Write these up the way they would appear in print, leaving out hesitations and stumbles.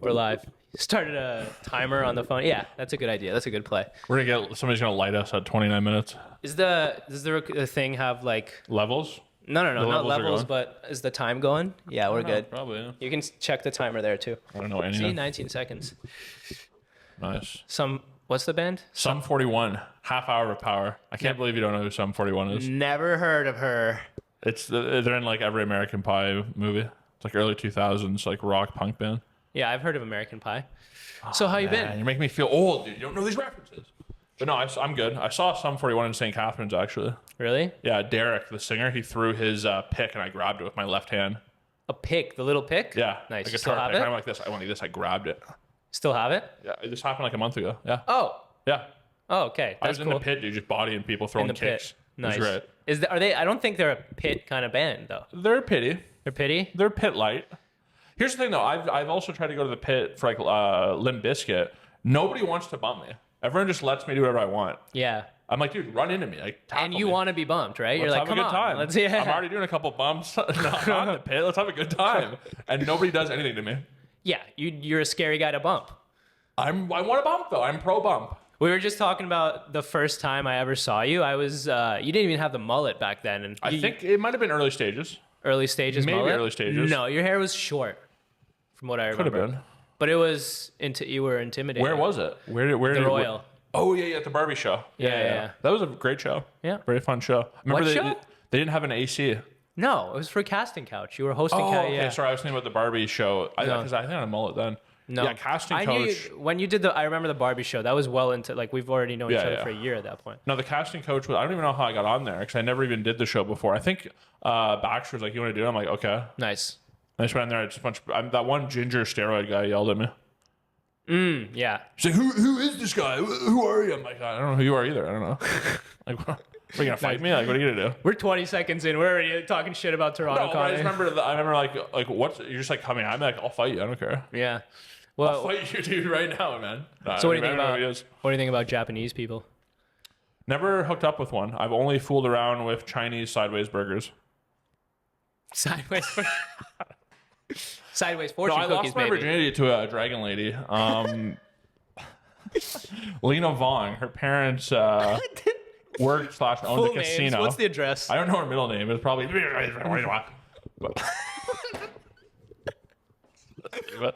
We're live. Started a timer on the phone. Yeah, that's a good idea. That's a good play. Somebody's gonna light us at 29 minutes. Does the thing have like Levels? No, not levels, are but is the time going? Yeah, we're good. Probably. Yeah. You can check the timer there too. I don't know See, anything. 19 seconds. Nice. What's the band? Sum 41, half hour of power. I can't believe you don't know who Sum 41 is. Never heard of her. They're in like every American Pie movie. It's like early 2000s, like rock punk band. Yeah, I've heard of American Pie. So how you been? You're making me feel old, dude. You don't know these references. But no, I'm good. I saw Sum 41 in St. Catharines, actually. Really? Yeah, Derek, the singer, he threw his pick and I grabbed it with my left hand. A pick, the little pick? Yeah. Nice. A You still guitar have pick. it? I went like this. I went like this. I grabbed it. Still have it? Yeah, this happened like a month ago. Yeah. Oh. Yeah. Oh, okay. I That's was cool. in the pit, dude, just bodying people, throwing In the kicks. pit. Nice. It was great. Are they? I don't think they're a pit kind of band though. They're pity. They're pity. They're pit light. Here's the thing, though. I've also tried to go to the pit for like Limp Bizkit. Nobody wants to bump me. Everyone just lets me do whatever I want. Yeah. I'm like, dude, run into me. Like, And you want to be bumped, right? You're Let's like, have come a good on, time. let's I'm already doing a couple bumps. Not in the pit. Let's have a good time. And nobody does anything to me. Yeah, you're a scary guy to bump. I want to bump though. I'm pro bump. We were just talking about the first time I ever saw you. I was you didn't even have the mullet back then, and I think it might have been early stages. early stages. Maybe mullet? early stages. No, your hair was short, from what I remember. Could have been. But it was you were intimidating. Where was it? Where the did Royal? Oh yeah, at the Barbie show. Yeah. That was a great show. Yeah. Very fun show. Remember What show? They didn't have an AC. No, it was for Casting Couch. You were hosting. Okay, Yeah. sorry, I was thinking about the Barbie show. Because I think I had a mullet then. No. Yeah, Casting I Coach. knew when you did I remember the Barbie show. That was well into like we've already known each other for a year at that point. No, the Casting Coach was. I don't even know how I got on there because I never even did the show before. I think Baxter was like, "You want to do it?" I'm like, "Okay." Nice. I just went in there. Just a bunch. That one ginger steroid guy yelled at me. Yeah. He's like, "Who is this guy? Who are you?" I'm like, "I don't know who you are either. I don't know." Like, what? Are you gonna fight me? Like, what are you gonna do? We're 20 seconds in. We're already talking shit about Toronto. No, but I just remember. I remember like what? You're just like coming. I'm like, I'll fight you. I don't care. Yeah. I'll Well, fight you, dude, right now, man. No, so what do you think I don't know about who he is. what do you think about Japanese people? Never hooked up with one. I've only fooled around with Chinese sideways burgers. Sideways. Sideways No, fortune I cookies, lost my maybe. virginity to a dragon lady. Lena Vong. Her parents worked / owned Full a names. casino. What's the address? I don't know her middle name. It's probably. But-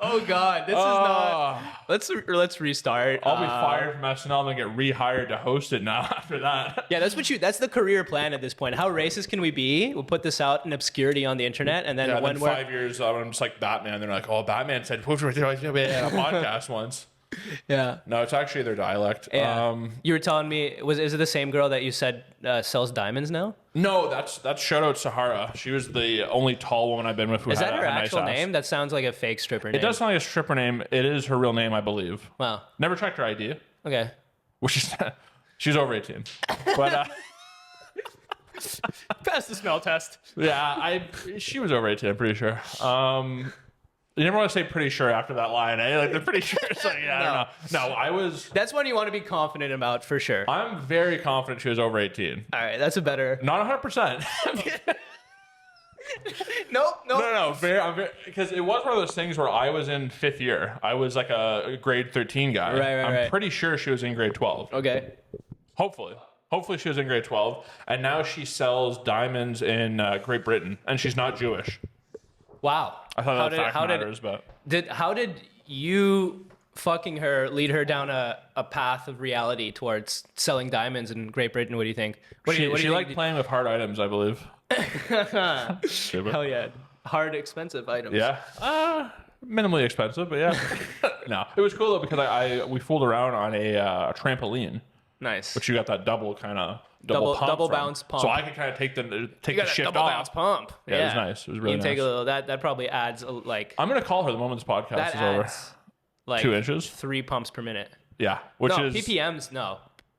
Oh God, this is not. Let's restart. I'll be fired from SNL and get rehired to host it now after that. Yeah, that's the career plan at this point. How racist can we be? We'll put this out in obscurity on the internet, and then Yeah, when then we're 5 years, I'm just like Batman. They're like, oh, Batman said on a podcast once. yeah. No, it's actually their dialect. Yeah. You were telling me, is it the same girl that you said sells diamonds now? No, that's shout out Sahara. She was the only tall woman I've been with who Is had that her a nice actual ass. name? That sounds like a fake stripper name. It does sound like a stripper name. It is her real name, I believe. Wow. Never checked her ID, Okay. which is she's over 18. But Pass the smell test. yeah, she was over 18. I'm pretty sure. You never want to say pretty sure after that line, eh? Like they're pretty sure. It's like, yeah, I don't know. No, I was. That's one you want to be confident about for sure. I'm very confident she was over 18. All right, that's a better. Not 100%. Nope. No. Because it was one of those things where I was in 5th year. I was like a grade 13 guy. I'm pretty sure she was in grade 12. Okay. Hopefully she was in grade 12. And now she sells diamonds in Great Britain. And she's not Jewish. Wow. I thought that fact matters, but... How did you fucking her lead her down a path of reality towards selling diamonds in Great Britain? What do you think? She liked playing with hard items, I believe. Hell yeah. Hard, expensive items. Yeah. Minimally expensive, but yeah. No. It was cool, though, because we fooled around on a trampoline. Nice. But you got that double kind of... Double bounce pump. So I could kind of take the shift double off. bounce pump. Yeah, it was nice. It was really you can take nice. a little. That probably adds like. I'm gonna call her the moment this podcast That is over. adds like 2 inches. 3 pumps per minute. Yeah, which No, is ppms. No,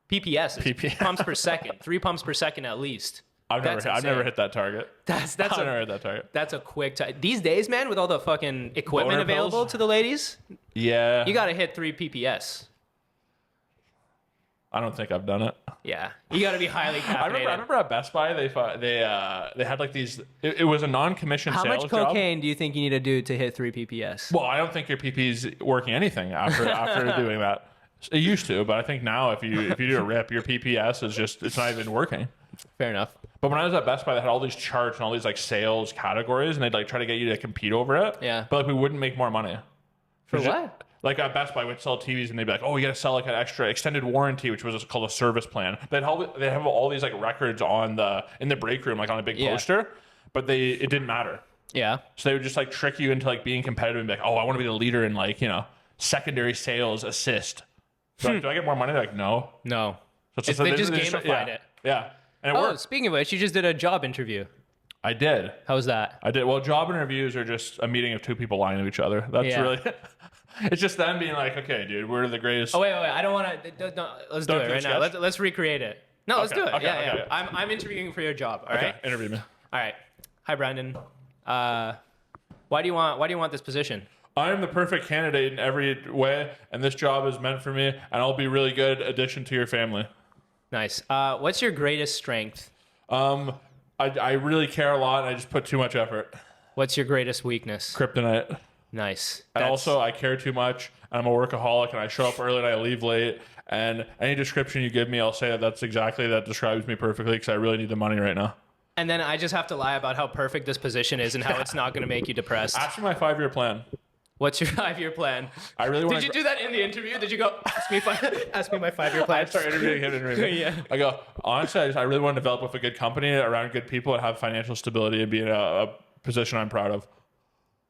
PPS. Pumps per second. 3 pumps per second at least. I've never hit that target. That's I've never hit that target. That's a quick time. These days, man, with all the fucking equipment Boner available pills? to the ladies, Yeah, you gotta hit 3 PPS. I don't think I've done it. Yeah, you got to be highly caffeinated. I remember at Best Buy they had like these. It was a non-commissioned How sales much job. cocaine do you think you need to do to hit 3 PPS? Well, I don't think your PP's working anything after doing that. It used to, but I think now if you do a rip, your PPS is just it's not even working. Fair enough. But when I was at Best Buy, they had all these charts and all these like sales categories, and they'd like try to get you to compete over it. Yeah. But like we wouldn't make more money. For what? Like at Best Buy, we'd sell TVs, and they'd be like, "Oh, you got to sell like an extra extended warranty, which was called a service plan." They'd have all these like records in the break room, like on a big poster, but it didn't matter. Yeah. So they would just like trick you into like being competitive and be like, "Oh, I want to be the leader in like secondary sales assist." So do I get more money? They're like, no. No. So They just gamified it. Yeah, and it worked. Speaking of which, you just did a job interview. I did. How was that? I did. Well, job interviews are just a meeting of two people lying to each other. That's really. It's just them being like, okay, dude, we're the greatest. Oh wait, I don't want to. No, let's do it right now. Let's recreate it. No, let's do it. Okay, Yeah. okay. I'm interviewing for your job. All right. Interview me. All right. Hi, Brendan. Why do you want this position? I am the perfect candidate in every way, and this job is meant for me, and I'll be really good addition to your family. Nice. What's your greatest strength? I really care a lot, and I just put too much effort. What's your greatest weakness? Kryptonite. Nice. And also, I care too much, and I'm a workaholic, and I show up early and I leave late. And any description you give me, I'll say that describes me perfectly because I really need the money right now. And then I just have to lie about how perfect this position is and how it's not going to make you depressed. Ask me my 5-year plan. What's your 5-year plan? I really want. Did you do that in the interview? Did you go ask me my 5-year plan? I start interviewing him. Yeah. I go, honestly, I really want to develop with a good company around good people and have financial stability and be in a position I'm proud of.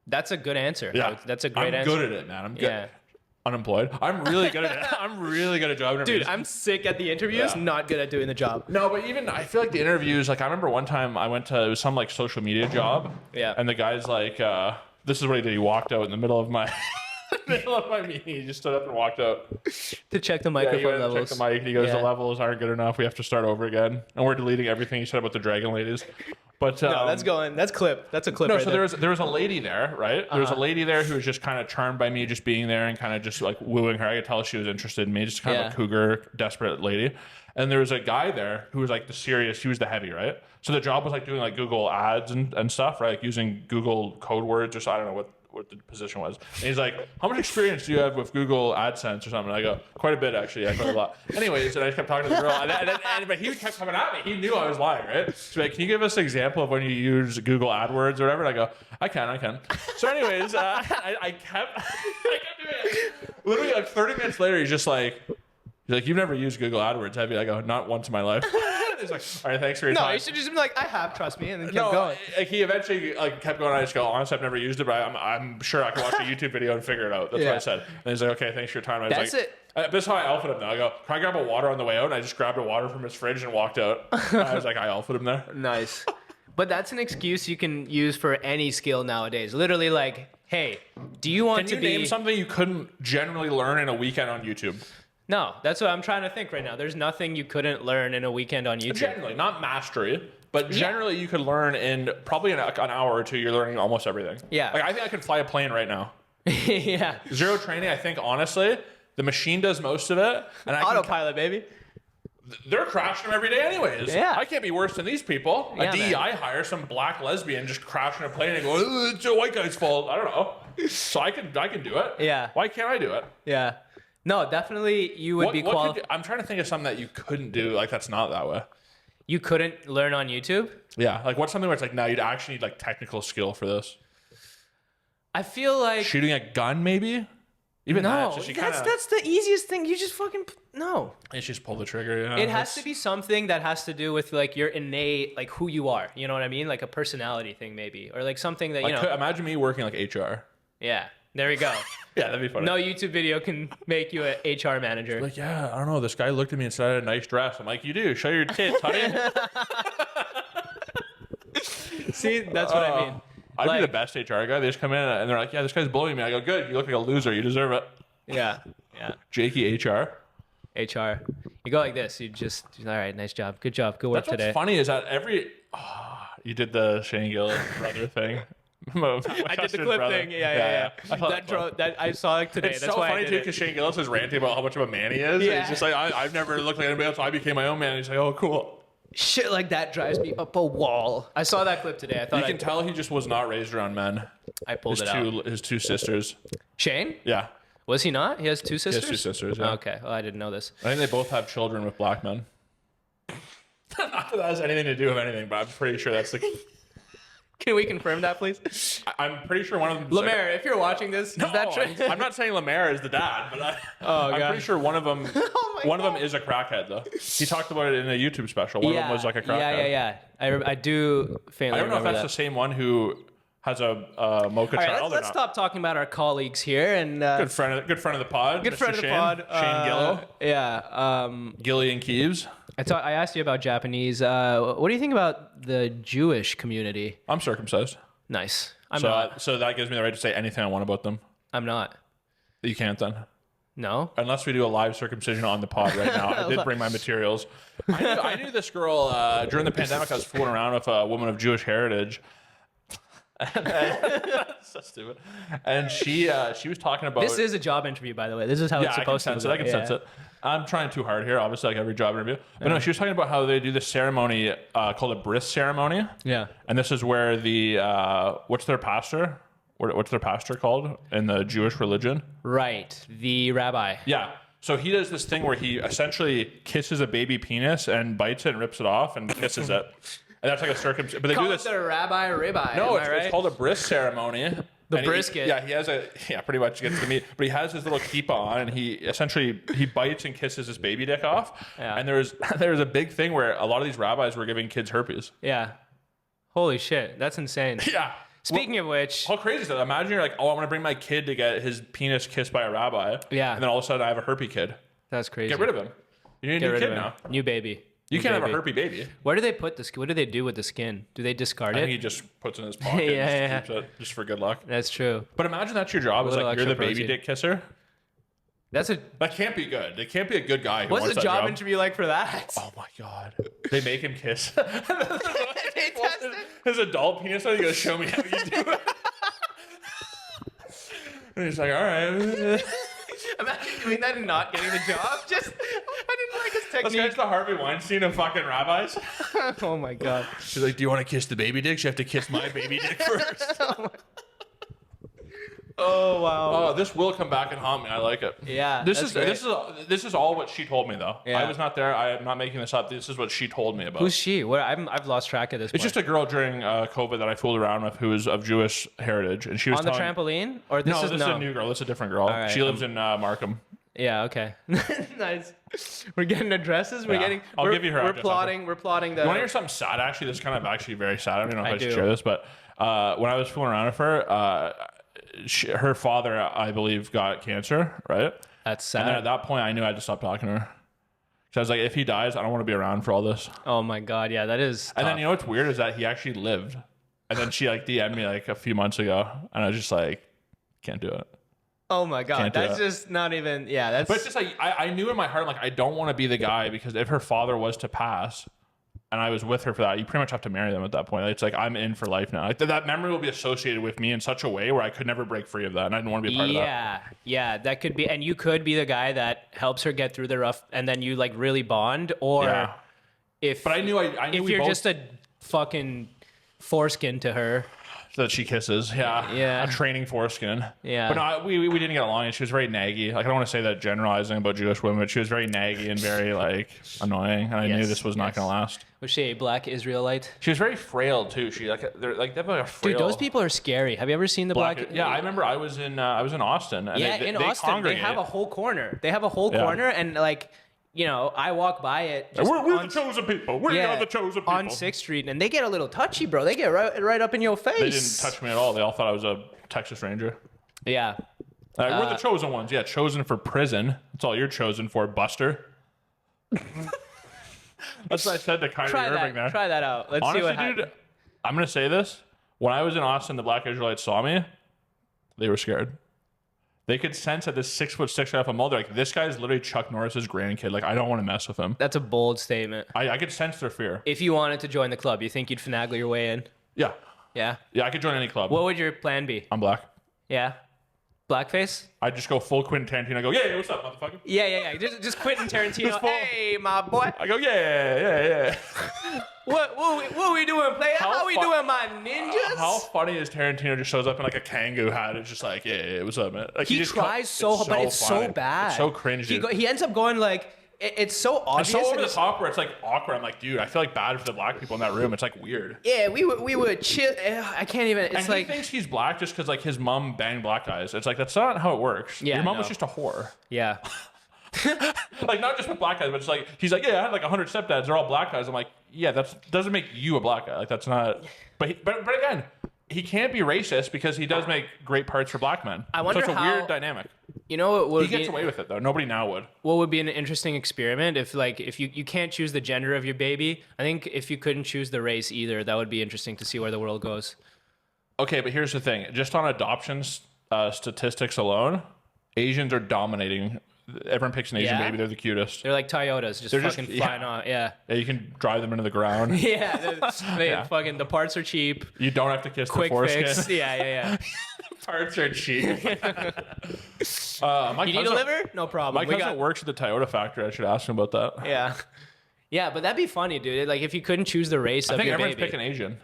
That's a good answer. Yeah, that's a great answer. I'm good at it, man. I'm good. Yeah. Unemployed. I'm really good at it. I'm really good at job interviews. Dude, I'm sick at the interviews, not good at doing the job. No, but even I feel like the interviews, like I remember one time I went to, it was some like social media job. Yeah. And the guy's like, this is what he did. He walked out in the middle of my meeting. He just stood up and walked out. To check the He microphone went to levels. check the mic. He goes, the levels aren't good enough. We have to start over again. And we're deleting everything he said about the dragon ladies. But No, that's going. That's clip. That's a clip. no, right so there. there was a lady there, right? There was a lady there who was just kind of charmed by me just being there and kind of just like wooing her. I could tell she was interested in me, just kind of a cougar, desperate lady. And there was a guy there who was like he was the heavy, right? So the job was like doing like Google ads and stuff, right? Like using Google code words or so, I don't know what the position was. And he's like, how much experience do you have with Google AdSense or something? And I go, quite a bit actually, yeah, quite a lot. Anyways, and I just kept talking to the girl, but he kept coming at me. He knew I was lying, right? So like, can you give us an example of when you use Google AdWords or whatever? And I go, I can. So anyways, I kept doing it. Literally like 30 minutes later, he's like, you've never used Google AdWords, have you? I go, not once in my life. He's like, all right, thanks for your time. No, you should just be like, I have, trust me, and then keep going. Like he eventually like kept going. I just go, honestly, I've never used it, but I'm sure I can watch a YouTube video and figure it out. That's what I said. And he's like, okay, thanks for your time. I was That's like, it. This is how I alphaed him. Now I go, can I grab a water on the way out? And I just grabbed a water from his fridge and walked out. I was like, I alphaed him there. Nice. But that's an excuse you can use for any skill nowadays. Literally, like, hey, do you want Can you name something you couldn't generally learn in a weekend on YouTube? No, that's what I'm trying to think right now. There's nothing you couldn't learn in a weekend on YouTube. Generally, not mastery, but generally you could learn in probably an hour or two. You're learning almost everything. Yeah. Like I think I could fly a plane right now. Yeah. Zero training. I think honestly, the machine does most of it, and Autopilot, baby. They're crashing them every day anyways. Yeah. I can't be worse than these people. Yeah, a DEI hire some black lesbian just crashing a plane and go, "Oh, it's a white guy's fault." I don't know. So I can do it. Yeah. Why can't I do it? Yeah. No, definitely you would be qualified. I'm trying to think of something that you couldn't do. Like that's not that way. You couldn't learn on YouTube? Yeah. Like what's something where it's like, no, you'd actually need like technical skill for this. I feel like Shooting a gun, maybe? Even no, that, just that's the easiest thing. You just fucking no. It's just pull the trigger. Yeah, It has to be something that has to do with like your innate, like who you are. You know what I mean? Like a personality thing, maybe, or like something that like, imagine me working like HR. Yeah, there we go. Yeah, that'd be funny. No YouTube video can make you an HR manager. Like, yeah, I don't know. This guy looked at me and said I had a nice dress. I'm like, you do. Show your tits, honey. See, that's what I mean. I'd Like- be the best HR guy. They just come in and they're like, yeah, this guy's bullying me. I go, good. You look like a loser. You deserve it. Yeah, Jakey HR. HR. You go like this. You just all right. Nice job. Good job. Good work That's today. what's funny is that you did the Shane Gillis brother thing. I did the clip thing. Yeah. I saw it today. It's That's so why funny I did too it. because Shane Gillis is ranting about how much of a man he is. Yeah. He's just like, I've never looked like anybody else, so I became my own man. He's like, oh, cool. Shit like that drives me up a wall. I saw that clip today. I thought You can tell he just was not raised around men. I pulled it out. His two sisters. Shane? Yeah. Was he not? He has two sisters? He has two sisters, yeah. Oh, okay. Well, I didn't know this. I think they both have children with black men. Not that has anything to do with anything, but I'm pretty sure that's the... Can we confirm that, please? I'm pretty sure one of them... Lemaire, if you're watching this, is that true? I'm not saying Lemaire is the dad, but I'm pretty sure one of them is a crackhead, though. He talked about it in a YouTube special. One of them was like a crackhead. Yeah. I do faintly I don't know if remember that's the same one who has a mocha All right, child. let's stop talking about our colleagues here. And Good friend of the pod. Good Mr. friend of the Shane, pod. Shane Gillo. Yeah. Gillian Keeves. I asked you about Japanese. What do you think about the Jewish community? I'm circumcised. Nice. I'm not. So that gives me the right to say anything I want about them. I'm not. You can't then. No? Unless we do a live circumcision on the pod right now. I did bring my materials. I knew this girl during the pandemic. I was fooling around with a woman of Jewish heritage. So stupid. And she was talking about... This is a job interview, by the way. This is how it's supposed to be. I can sense it. I'm trying too hard here, obviously, like every job interview. But no, she was talking about how they do this ceremony called a bris ceremony. Yeah. And this is where the... what's their pastor called in the Jewish religion? Right. The rabbi. Yeah. So he does this thing where he essentially kisses a baby penis and bites it and rips it off and kisses it. And that's like a circumcision. But they do this... the rabbi ribeye. No, right? it's called a bris ceremony. The brisket. He has pretty much gets the meat. But he has his little kippah on, and he bites and kisses his baby dick off. Yeah. And there's a big thing where a lot of these rabbis were giving kids herpes. Yeah. Holy shit. That's insane. Yeah. Speaking of which... How crazy is that? Imagine you're like, oh, I want to bring my kid to get his penis kissed by a rabbi. Yeah. And then all of a sudden I have a herpy kid. That's crazy. Get rid of him. You need a new kid now. New baby. You can't have a herpy baby. Where do they put the skin? What do they do with the skin? Do they discard I it? think he just puts it in his pocket and keeps it just for good luck. That's true. But imagine that's your job. Is like you're the baby protein. dick kisser. That can't be good. It can't be a good guy. What's the job interview like for that? Oh my god! They make him kiss. They test it. His adult penis. He goes, "Show me how you do it." And he's like, "All right." Imagine doing that and not getting the job. I didn't like his This technique. guy's the Harvey Weinstein of fucking rabbis. Oh my god. She's like, "Do you want to kiss the baby dicks? You have to kiss my baby dick first." Oh wow. Oh, this will come back and haunt me. I like it. Yeah. This is all what she told me though. Yeah. I was not there. I am not making this up. This is what she told me about. Who's she? I've lost track of this. It's just a girl during COVID that I fooled around with who is of Jewish heritage, and she was on the trampoline. Or this is a new girl. This is a different girl. right, She lives in Markham. Yeah. Okay. Nice. We're getting addresses. I'll give you her address. We're plotting the. You want to hear something sad? Actually, this is kind of actually very sad. I don't know if I should do. share this, but when I was fooling around with her, her father, I believe, got cancer. Right. That's sad. And then at that point, I knew I had to stop talking to her. So I was like, if he dies, I don't want to be around for all this. Oh my god. Yeah, that is. And tough. then you know what's weird is that he actually lived. And then she like DM'd me like a few months ago, and I was just like, can't do it. Oh my god. Can't do That's it. just not even. Yeah. That's. But it's just like I knew in my heart, like I don't want to be the guy because if her father was to pass, and I was with her for that, you pretty much have to marry them at that point. It's like I'm in for life now. Like that memory will be associated with me in such a way where I could never break free of that, and I didn't want to be a part of that. Yeah, that could be, and you could be the guy that helps her get through the rough, and then you like really bond, or Yeah. if I knew if we you're both, just a fucking foreskin to her. that she kisses. Yeah. A training foreskin. Yeah. But no, we didn't get along, and she was very naggy. Like I don't want to say that generalizing about Jewish women, but she was very naggy and very like annoying, and I knew this was not going to last. Was she a black Israelite? She was very frail too. She they have like a frail. Dude, those people are scary. Have you ever seen the black? Yeah, I remember I was in Austin. And in Austin, they congregate. have a whole corner. Corner, and like, you know, I walk by it. We're the chosen people. We are the chosen people. On 6th Street, and they get a little touchy, bro. They get right up in your face. They didn't touch me at all. They all thought I was a Texas Ranger. Yeah. We're the chosen ones. Yeah, chosen for prison. That's all you're chosen for, Buster. That's what I said to Kyrie Irving there. Try that out. Let's Honestly, see what happens. dude, I'm going to say this. When I was in Austin, the black Israelites saw me. They were scared. They could sense that this 6'6" guy off a mall. They're like, this guy is literally Chuck Norris's grandkid. Like, I don't want to mess with him. That's a bold statement. I could sense their fear. If you wanted to join the club, you think you'd finagle your way in? Yeah. Yeah. Yeah, I could join any club. What would your plan be? I'm black. Yeah. Blackface? I just go full Quentin Tarantino. I go, yeah, what's up, motherfucker? Yeah. Just Quentin Tarantino. Hey, my boy. I go, yeah. What we doing, player? How we doing, my ninjas? How funny is Tarantino just shows up in like a Kangoo hat? It's just like, yeah, what's up, man? Like, He tries so hard, but it's funny. so bad. It's so cringe, dude. He ends up going like, it's so obvious. It's so over the top where it's like awkward. I'm like, dude, I feel like bad for the black people in that room. It's like weird. Yeah, we would chill. I can't even. It's and like he thinks he's black just because like his mom banged black guys. It's like that's not how it works. Yeah, your mom no. was just a whore. Yeah. Like not just with black guys, but it's like he's like, yeah, I had like 100 stepdads. They're all black guys. I'm like, yeah, that doesn't make you a black guy. Like that's not. But again, he can't be racist because he does make great parts for black men. I wonder so it's a how, weird dynamic. You know what would He gets away with it though. Nobody now would. What would be an interesting experiment if you can't choose the gender of your baby? I think if you couldn't choose the race either, that would be interesting to see where the world goes. Okay, but here's the thing. Just on adoptions statistics alone, Asians are dominating. Everyone picks an Asian baby. They're the cutest. They're like Toyotas, just fucking flying off. Yeah. Yeah, you can drive them into the ground. Yeah. Fucking the parts are cheap. You don't have to kiss Quick the foreskin. fix. Yeah. Parts are cheap. You need a liver? No problem. My cousin works at the Toyota factory. I should ask him about that. Yeah. Yeah, but that'd be funny, dude. Like if you couldn't choose the race of your baby. I think everyone's picking Asian.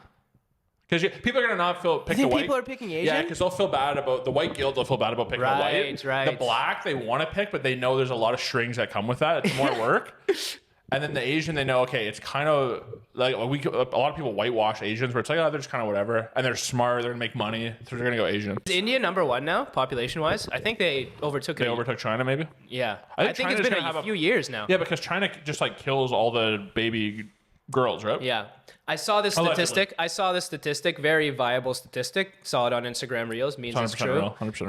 Because people are going to not pick the white. People are picking Asian? Yeah, because they'll feel bad about the white guild. They'll feel bad about picking the white. Right. The black they want to pick, but they know there's a lot of strings that come with that. It's more work. And then the Asian, they know, okay, it's kind of like a lot of people whitewash Asians where it's like, oh, they're just kind of whatever. And they're smart. They're going to make money. So they're going to go Asian. Is India number one now, population-wise? I think they overtook it. They overtook China, maybe? Yeah. I think it's been a few years now. Yeah, because China just like kills all the baby girls, right? Yeah. I saw this statistic. Very viable statistic. Saw it on Instagram Reels. Means it's true. Real, 100%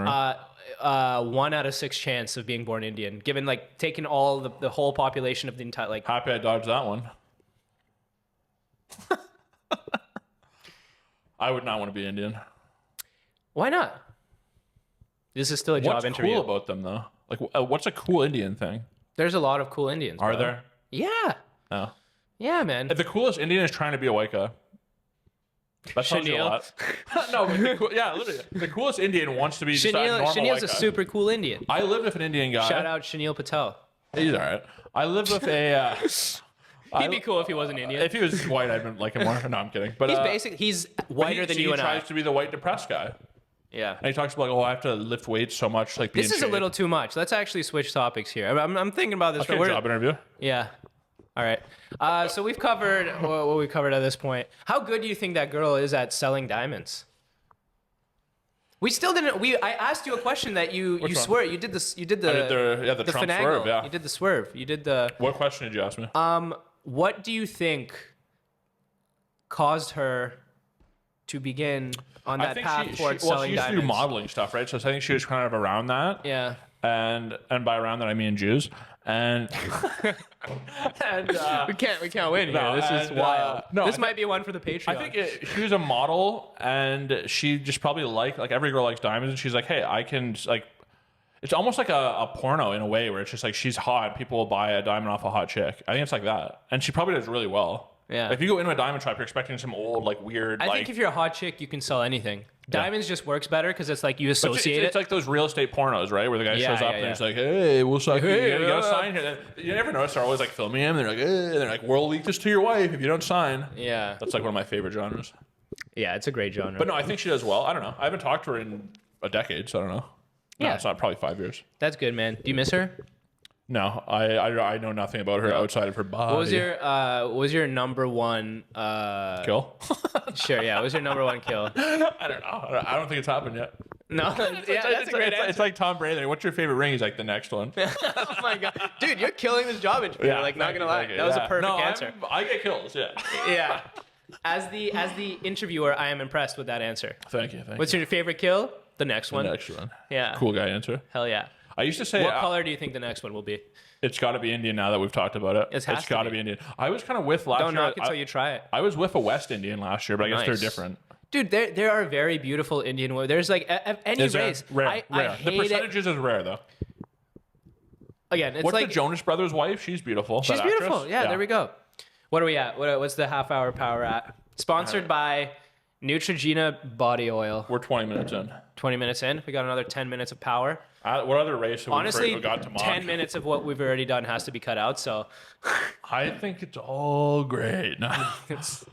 real. 1 out of 6 chance of being born Indian, given like taking all the whole population of the entire like. Happy I dodged that one. I would not want to be Indian. Why not? This is still a job interview. What's cool about them though? Like, what's a cool Indian thing? There's a lot of cool Indians. Are there? Yeah. No. Yeah, man. The coolest Indian is trying to be a white guy. That tells you a lot. No, but literally. The coolest Indian wants to be just a normal white guy. Chenille's a super cool Indian. I lived with an Indian guy. Shout out Chenille Patel. He's all right. I lived with a... He'd be cool if he wasn't Indian. If he was white, I'd like him more. No, I'm kidding. But he's whiter than you and I. He tries to be the white depressed guy. Yeah. And he talks about, like, I have to lift weights so much. Like, this is a little too much. Let's actually switch topics here. I'm thinking about this. Okay, job interview. Yeah. All right. So we've covered what we covered at this point. How good do you think that girl is at selling diamonds? We still didn't. I asked you a question that you swear you did this. You did the the Trump finagle. swerve. Yeah. You did the swerve. You did the. What question did you ask me? What do you think caused her to begin on that path towards selling diamonds? She used to do modeling stuff, right? So I think she was kind of around that. Yeah. And by around that I mean Jews. And we can't win here. This is wild. This might be one for the Patreon. I think she was a model, and she just probably like every girl likes diamonds, and she's like, hey, I can like. It's almost like a porno in a way where it's just like she's hot, people will buy a diamond off a hot chick. I think it's like that, and she probably does really well. Yeah. If you go into a diamond shop, you're expecting some old like weird. I think if you're a hot chick, you can sell anything. Diamonds just works better because it's like you associate it. It's like those real estate pornos, right? Where the guy shows up and he's like, "Hey, we'll sign. You gotta sign here." You never notice they're always like filming him. They're like, and they're like, "We'll leak this to your wife if you don't sign." Yeah, that's like one of my favorite genres. Yeah, it's a great genre. But no, I think she does well. I don't know. I haven't talked to her in a decade, so I don't know. No, it's not probably 5 years. That's good, man. Do you miss her? No, I know nothing about her outside of her body. What was your number one kill? Sure, yeah. What was your number one kill? I don't know. I don't think it's happened yet. No, that's a great answer. It's like Tom Brady. What's your favorite ring? He's like the next one. Oh my god, dude, you're killing this job interview. Yeah, like not gonna lie, that was a perfect answer. I get kills. Yeah. Yeah. As the interviewer, I am impressed with that answer. Thank you. What's your favorite kill? The next one. The next one. Yeah. Cool guy answer. Hell yeah. I used to say. What color do you think the next one will be? It's got to be Indian now that we've talked about it. It's got to be Indian. I was kind of with last year. Don't knock it until you try it. I was with a West Indian last year, but I guess they're different. Dude, there are very beautiful Indian women. There's like any race. Rare. I the percentages is rare though. Again, it's what's like the Jonas Brothers' wife? She's beautiful. She's beautiful. Yeah, there we go. What are we at? What's the half-hour power at? Sponsored by Neutrogena body oil. We're 20 minutes in. 20 minutes in. We got another 10 minutes of power. What other race have Honestly, we got to mock? 10 minutes of what we've already done has to be cut out. So I think it's all great. No. it's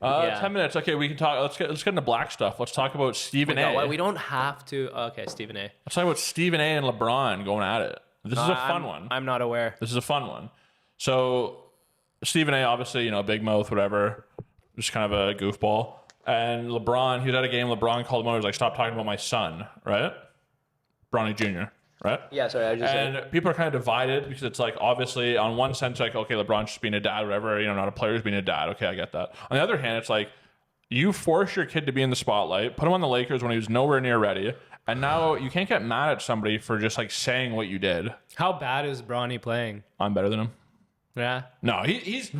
10 minutes. Okay, we can talk. Let's get into black stuff. Let's talk about Stephen A. We don't have to. Okay, Stephen A. Let's talk about Stephen A. and LeBron going at it. This is a fun one. I'm not aware. This is a fun one. So Stephen A. obviously, big mouth, whatever, just kind of a goofball. And LeBron, he was at a game. LeBron called him over. He was like, "Stop talking about my son," right? Bronny Jr. Right? Yeah, sorry, I just said. People are kind of divided because it's like, obviously, on one sense, like, okay, LeBron's just being a dad, whatever, not a player who's being a dad. Okay, I get that. On the other hand, it's like, you force your kid to be in the spotlight, put him on the Lakers when he was nowhere near ready, and now you can't get mad at somebody for just like saying what you did. How bad is Bronny playing? I'm better than him. Yeah. No, he's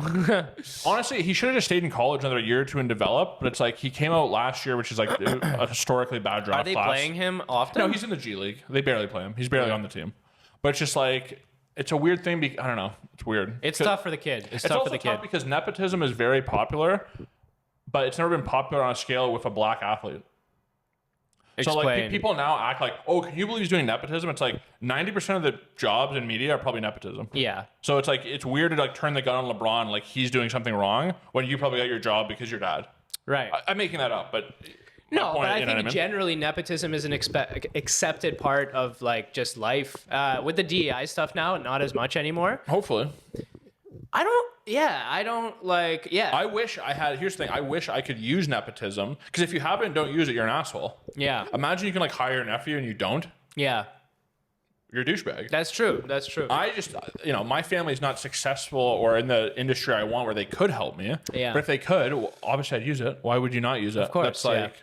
honestly, he should have just stayed in college another year or two and developed. But it's like he came out last year, which is like a historically bad draft class. Are they playing him often? No, he's in the G League. They barely play him. He's barely on the team. But it's just like, it's a weird thing. I don't know. It's weird. It's tough for the kid. It's tough for the kid because nepotism is very popular, but it's never been popular on a scale with a black athlete. So like people now act like, oh, can you believe he's doing nepotism? It's like 90% of the jobs in media are probably nepotism. Yeah. So it's like, it's weird to like turn the gun on LeBron like he's doing something wrong when you probably got your job because you're dad. Right. I'm making that up, but no, but I think generally nepotism is an accepted part of like just life. With the DEI stuff now, not as much anymore. Hopefully. I wish I had, here's the thing, I wish I could use nepotism, because if you haven't, don't use it, you're an asshole. Yeah. Imagine you can like hire a nephew and you don't. Yeah. You're a douchebag. That's true. I just, my family's not successful or in the industry I want where they could help me. Yeah. But if they could, well, obviously I'd use it. Why would you not use it? Of course. That's like...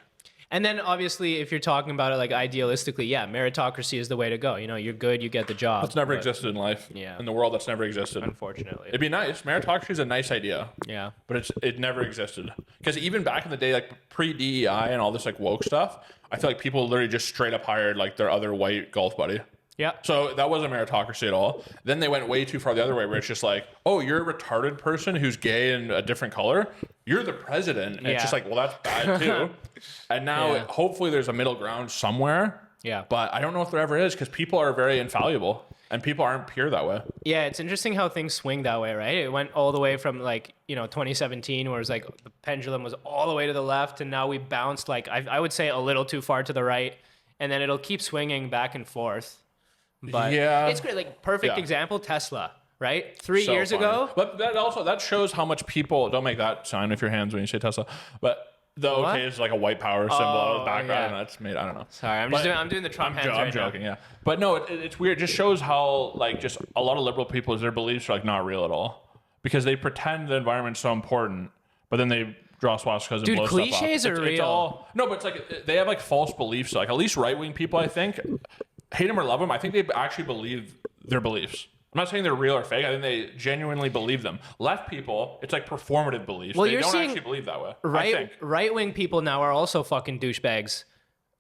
And then obviously, if you're talking about it like idealistically, meritocracy is the way to go. You're good, you get the job. That's never existed in life. Yeah. In the world, that's never existed. Unfortunately. It'd be nice. Meritocracy is a nice idea. Yeah. But it never existed. Because even back in the day, like pre-DEI and all this like woke stuff, I feel like people literally just straight up hired like their other white golf buddy. Yeah. So that wasn't meritocracy at all. Then they went way too far the other way, where it's just like, oh, you're a retarded person who's gay and a different color. You're the president. And it's just like, well, that's bad too. And now hopefully there's a middle ground somewhere. Yeah. But I don't know if there ever is, because people are very infallible and people aren't pure that way. Yeah, it's interesting how things swing that way, right? It went all the way from like, 2017, where it was like the pendulum was all the way to the left, and now we bounced like, I would say a little too far to the right, and then it'll keep swinging back and forth. But it's great. Like perfect example, Tesla, right? 3 years ago. But that shows how much people don't make that sign with your hands when you say Tesla. But is like a white power symbol on the background, and that's made. I don't know. Sorry, I'm doing the Trump hands. I'm joking. Yeah, but no, it's weird. It just shows how like just a lot of liberal people, their beliefs are like not real at all, because they pretend the environment's so important, but then they draw swastikas and blow stuff up. Cliches are real. No, but it's like they have like false beliefs. Like at least right wing people, I think, hate them or love them, I think they actually believe their beliefs. I'm not saying they're real or fake. I think they genuinely believe them. Left people, it's like performative beliefs. Well, they don't actually believe that way. Right-wing people now are also fucking douchebags.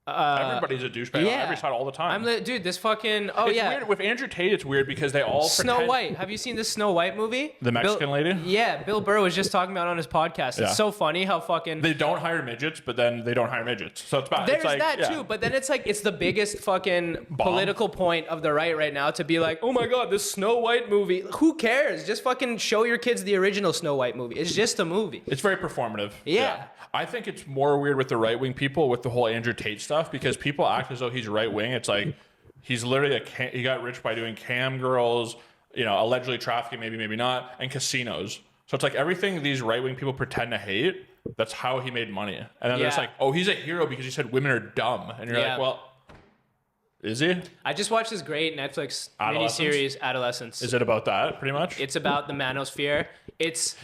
Everybody's a douchebag on every side all the time. This fucking... Weird. With Andrew Tate, it's weird because they all Snow White. Have you seen the Snow White movie? The Mexican lady? Yeah, Bill Burr was just talking about it on his podcast. It's so funny how fucking... They don't hire midgets, but then they don't hire midgets. So it's bad. There's that too, but then it's like, it's the biggest fucking political point of the right now to be like, oh my God, this Snow White movie. Who cares? Just fucking show your kids the original Snow White movie. It's just a movie. It's very performative. Yeah. I think it's more weird with the right-wing people with the whole Andrew Tate stuff, because people act as though he's right-wing. It's like he's literally he got rich by doing cam girls, allegedly trafficking, maybe not, and casinos. So it's like everything these right-wing people pretend to hate, that's how he made money. And then it's like, oh, he's a hero because he said women are dumb. And you're like, well, is he? I just watched this great Netflix miniseries, Adolescence. Is it about that, pretty much? It's about the manosphere. It's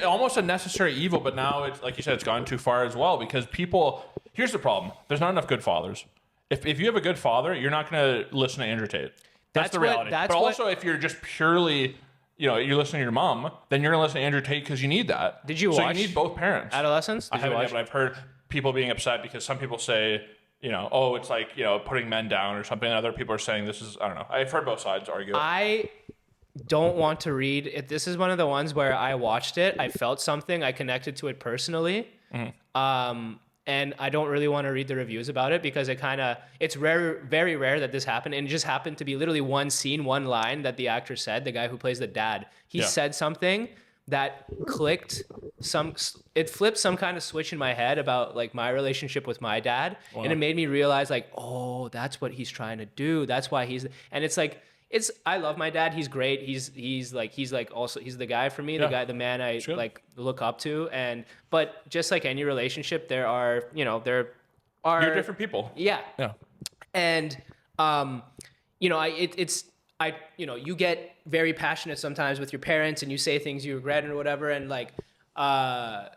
almost a necessary evil, but now it's like you said, it's gone too far as well, because people... Here's the problem. There's not enough good fathers. If you have a good father, you're not going to listen to Andrew Tate. That's the reality. But also, if you're just purely... you're listening to your mom, then you're going to listen to Andrew Tate because you need that. Did you watch? So you need both parents. Adolescence? I haven't yet, but I've heard people being upset because some people say... oh, it's like, putting men down or something. And other people are saying this is, I don't know. I've heard both sides argue. I don't want to read it. This is one of the ones where I watched it. I felt something. I connected to it personally. Mm-hmm. and I don't really want to read the reviews about it because it's very rare that this happened, and it just happened to be literally one scene, one line that the actor said, the guy who plays the dad. He said something that it flipped some kind of switch in my head about like my relationship with my dad. Wow. And it made me realize like, oh, that's what he's trying to do. That's why and it's like, I love my dad. He's great. He's the guy for me, the man I like look up to. But just like any relationship, there are you're different people. Yeah. Yeah. And, you get very passionate sometimes with your parents and you say things you regret or whatever. And I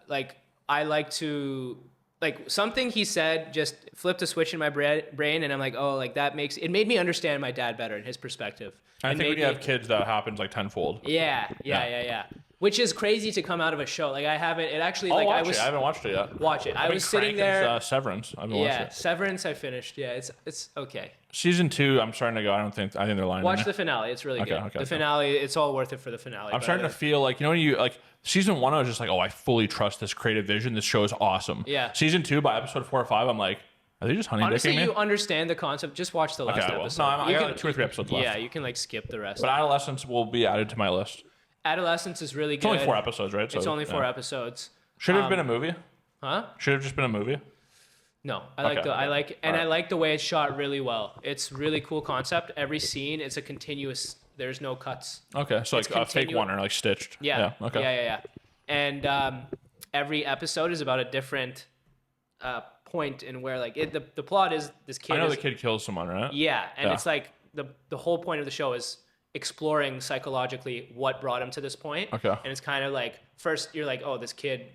like to, like something he said just flipped a switch in my brain, and I'm like, oh, like it made me understand my dad better and his perspective. I think when you have kids, that happens like tenfold. Yeah. Which is crazy to come out of a show. Like I haven't. It actually. I haven't watched it yet. Watch it. I was sitting there. Severance. I haven't watched it. Severance. I finished. Yeah, it's okay. Season 2. I'm starting to go. I think they're lying. Watch the finale. It's really good. The finale. It's all worth it for the finale. I'm starting to feel like when you like season 1. I was just like, oh, I fully trust this creative vision. This show is awesome. Yeah. Season 2, by episode 4 or 5, I'm like, are they just honey dicking me? Honestly, you understand the concept. Just watch the last episode. No, I got 2 or 3 episodes left. Yeah, you can like skip the rest. But Adolescence will be added to my list. Adolescence is really good. It's only 4 episodes, right? So, it's only 4 episodes. Should have been a movie. Huh? Should have just been a movie. No, I like the way it's shot really well. It's really cool concept. Every scene, it's a continuous. There's no cuts. Okay, so like a fake one or like stitched. Yeah. Okay. Yeah. And every episode is about a different point in where like the plot is this kid. I know the kid kills someone, right? Yeah, and it's like the whole point of the show is exploring psychologically what brought him to this point. Okay. And it's kind of like, first you're like, oh, this kid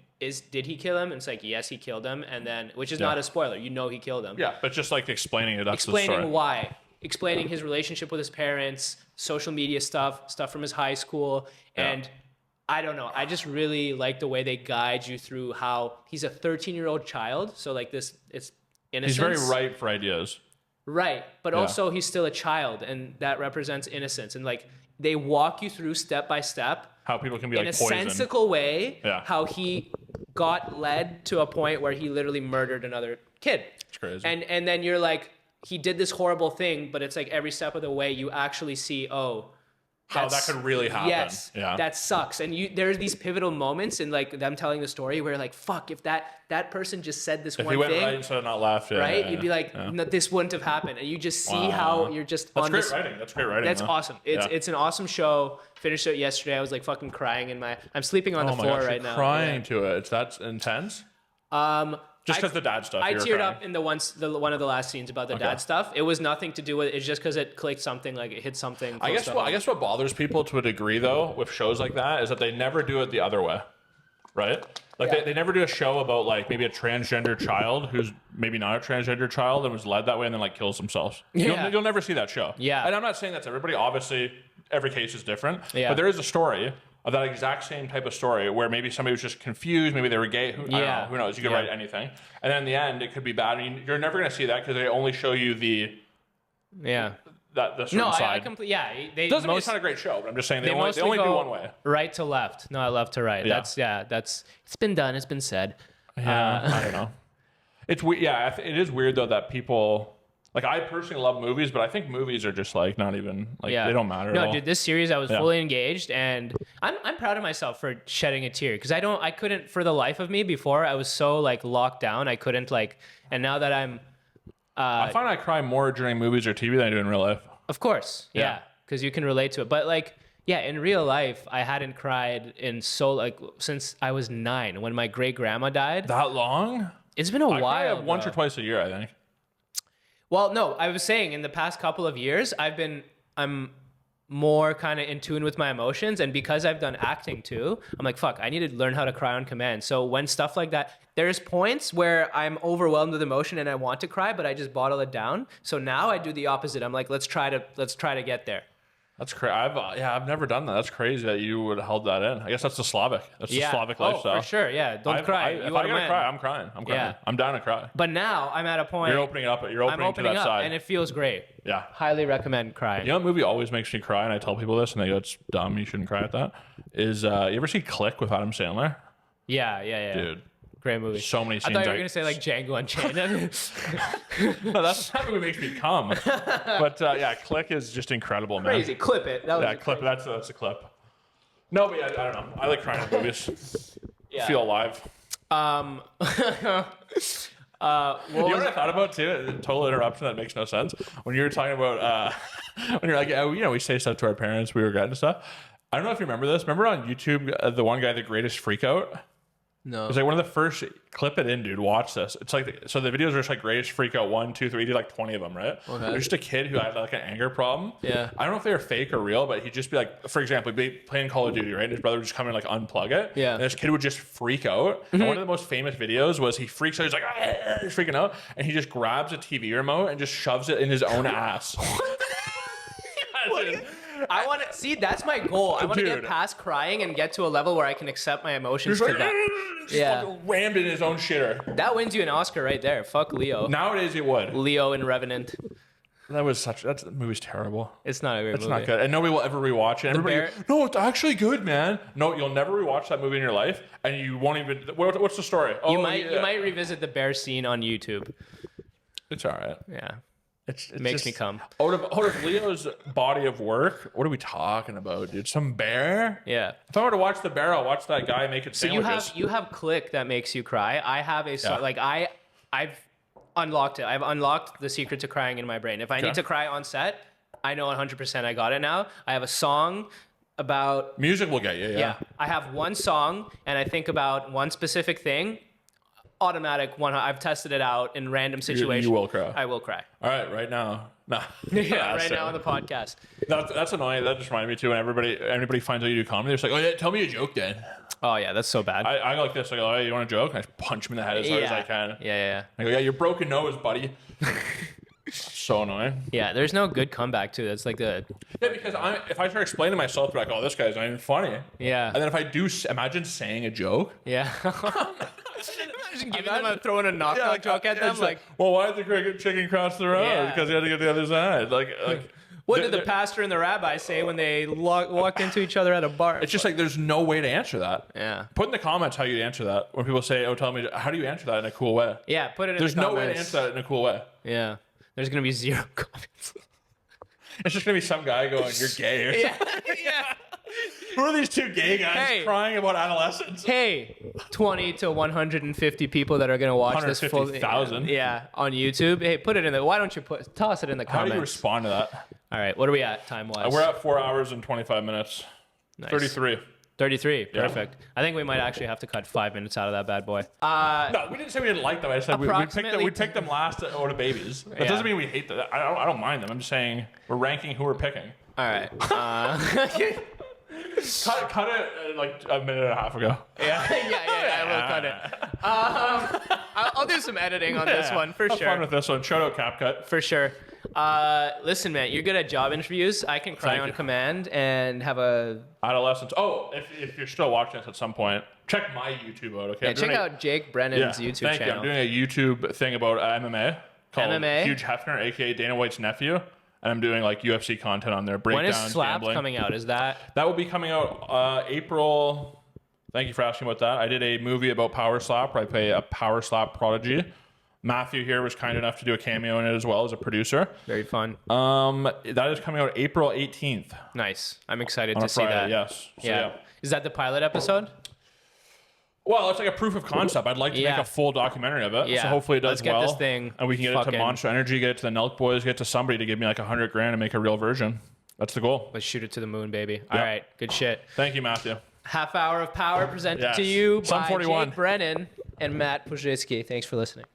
did he kill him? And it's like, yes, he killed him. And then, which is not a spoiler, he killed him. Yeah, but just like explaining it. That's explaining the story. Why. Explaining his relationship with his parents, social media stuff from his high school. And I don't know. I just really like the way they guide you through how he's a 13-year-old child. So like it's innocence. He's very ripe for ideas. Right. But also he's still a child, and that represents innocence. And like they walk you through step by step how people can be in like a poison. sensical way, how he got led to a point where he literally murdered another kid. It's crazy. And then you're like, he did this horrible thing, but it's like every step of the way you actually see, how that could really happen. Yes, that sucks. And there's these pivotal moments in like them telling the story where like, fuck, if that person just said this one thing, if he went right instead of not left, right, you'd be like, no, this wouldn't have happened. And you just see how you're just on this. That's great writing. That's awesome. It's an awesome show. Finished it yesterday. I was like fucking crying I'm sleeping on the floor right now. Crying to it. It's that intense. Just because the dad stuff. I teared up in one of the last scenes about the dad stuff. It was nothing to do with it. It's just because it clicked something, like it hit something. I guess what bothers people to a degree though with shows like that is that they never do it the other way, right? Like they never do a show about like maybe a transgender child who's maybe not a transgender child and was led that way and then like kills themselves. You'll never see that show. Yeah. And I'm not saying that's everybody. Obviously, every case is different. Yeah. But there is a story of that exact same type of story where maybe somebody was just confused, maybe they were gay, I don't know, who knows, you could write anything. And then in the end, it could be bad. I mean, you're never going to see that because they only show you the certain side. I completely, they doesn't mean it's not a great show, but I'm just saying they only do one way. Right to left, not left to right. That's it's been done, it's been said. I don't know. It's weird. Yeah, it is weird though that people... Like, I personally love movies, but I think movies are just, like, not even, like, they don't matter at all. No, dude, this series, I was fully engaged, and I'm proud of myself for shedding a tear, because I couldn't, for the life of me, before, I was so, like, locked down, I couldn't, like, and now that I'm... I find I cry more during movies or TV than I do in real life. Of course, because you can relate to it, but, like, in real life, I hadn't cried since I was 9, when my great-grandma died. That long? It's been a while. I cry once or twice a year, I think. Well, no, I was saying in the past couple of years, I'm more kind of in tune with my emotions. And because I've done acting too, I'm like, fuck, I need to learn how to cry on command. So when stuff like that, there's points where I'm overwhelmed with emotion and I want to cry, but I just bottle it down. So now I do the opposite. I'm like, let's try to get there. That's crazy. I've never done that. That's crazy that you would have held that in. I guess that's the Slavic. That's the Slavic lifestyle. Oh, for sure. Yeah. Don't cry. If I gotta cry, I'm crying. Yeah. I'm down to cry. But now I'm at a point. You're opening up. You're opening to that side, and it feels great. Yeah. Highly recommend crying. You know what movie always makes me cry, and I tell people this, and they go, "It's dumb. You shouldn't cry at that." Is you ever see Click with Adam Sandler? Yeah. Dude, Great movie. So many I scenes. thought you were gonna say like Django Unchained. No, that's not what makes me come. But yeah, Click is just incredible, man. Crazy. Clip it. That was Yeah, clip. That's a clip. No, but yeah, I don't know. I like crying in movies. Yeah. Feel alive. What You know was what I thought about too? A total interruption that makes no sense. When you were talking about when you're like, yeah, we say stuff to our parents, we regret and stuff. I don't know if you remember this. Remember on YouTube, the one guy, The Greatest Freakout? No. It's like one of the first. Clip it in, dude. Watch this. It's like so the videos are just like Greatest Freakout 1, 2, 3. He did like 20 of them, right? Okay. There's just a kid who had like an anger problem. Yeah. I don't know if they were fake or real, but he'd just be like, for example, he'd be playing Call of Duty, right? And his brother would just come in and like unplug it. Yeah. And this kid would just freak out. And one of the most famous videos was he freaks out. He's like, he's freaking out, and he just grabs a TV remote and just shoves it in his own ass. I want to see. That's my goal. I want to get past crying and get to a level where I can accept my emotions to that. Yeah, rammed in his own shitter. That wins you an Oscar right there. Fuck Leo. Nowadays, it would. Leo and Revenant. That movie's terrible. It's not a great movie. It's not good, and nobody will ever rewatch it. Everybody, no, it's actually good, man. No, you'll never rewatch that movie in your life, and you won't even. What's the story? Oh, you might revisit the bear scene on YouTube. It's all right. Yeah. It makes me come. Out of Leo's body of work, what are we talking about, dude? Some bear? Yeah. If I were to watch the bear, I'll watch that guy make it sandwiches. So you have Click that makes you cry. I have I've unlocked it. I've unlocked the secret to crying in my brain. If I need to cry on set, I know 100% I got it now. I have a song about music will get you. Yeah. I have one song and I think about one specific thing. Automatic one. I've tested it out in random situations. You will cry. I will cry. All right now. Nah. Yeah, right now on the podcast. That's annoying. That just reminded me too. When everybody finds out you do comedy, they're just like, "Oh yeah, tell me a joke then." Oh yeah, that's so bad. I go like this. I go, "Oh, you want a joke?" And I just punch him in the head as hard as I can. Yeah. I go, "Yeah, your broken nose, buddy." So annoying. Yeah, there's no good comeback too. That's like the because if I start explaining to myself, like, "Oh, this guy's not even funny." Yeah. And then if I do, imagine saying a joke. Yeah. Imagine giving them throwing a knock joke at them, like, well, why did the chicken cross the road? Yeah. Because he had to get to the other side. Like what did the pastor and the rabbi say when they walked into each other at a bar? It's just like there's no way to answer that. Yeah. Put in the comments how you answer that. When people say, "Oh, tell me, how do you answer that in a cool way?" Yeah, put it in There's the comments. no way to answer that in a cool way. Yeah. There's gonna be 0 comments. It's just gonna be some guy going, "You're gay," or something. Yeah. Who are these two gay guys crying about adolescence? Hey, 20 to 150 people that are gonna watch this full 150,000. Yeah, on YouTube. Hey, put it in the. Why don't you toss it in the How comments? do you respond to that? All right, what are we at time wise? We're at 4 hours and 25 minutes. Nice. 33. 33. Perfect. I think we might actually have to cut 5 minutes out of that bad boy. No, we didn't say we didn't like them. I said we picked them last out of babies. That doesn't mean we hate them. I don't mind them. I'm just saying we're ranking who we're picking. All right. Cut it like a minute and a half ago. Yeah, I will cut it. I'll do some editing on this one for Have sure. fun with this one. Shout out CapCut. For sure. Listen, man, you're good at job interviews. I can cry on command and have a Adolescence. Oh, if you're still watching this at some point, check my YouTube out. Okay. Yeah, check out Jake Brennan's YouTube thank channel. You. I'm doing a YouTube thing about MMA called MMA? Huge Hefner, aka Dana White's nephew. And I'm doing like UFC content on there. When is Breakdowns, Slap gambling. coming out? Is that will be coming out April. Thank you for asking about that. I did a movie about Power Slap where I play a Power Slap prodigy. Matthew here was kind enough to do a cameo in it as well as a producer. very fun? That is coming out April 18th. Nice. I'm excited On to a see Friday, that. yes. So, Yeah. Is that the pilot episode? Well, it's like a proof of concept. I'd like to make a full documentary of it. Yeah. So hopefully it does Let's get well. this thing and we can get it to fucking- Monster Energy, get it to the Nelk Boys, get it to somebody to give me like $100,000 and make a real version. That's the goal. Let's shoot it to the moon, baby. All right. Good shit. Thank you, Matthew. Half hour of power presented to Yes. you Some by 41. Jake Brennan and Matt Puzhitsky. Thanks for listening.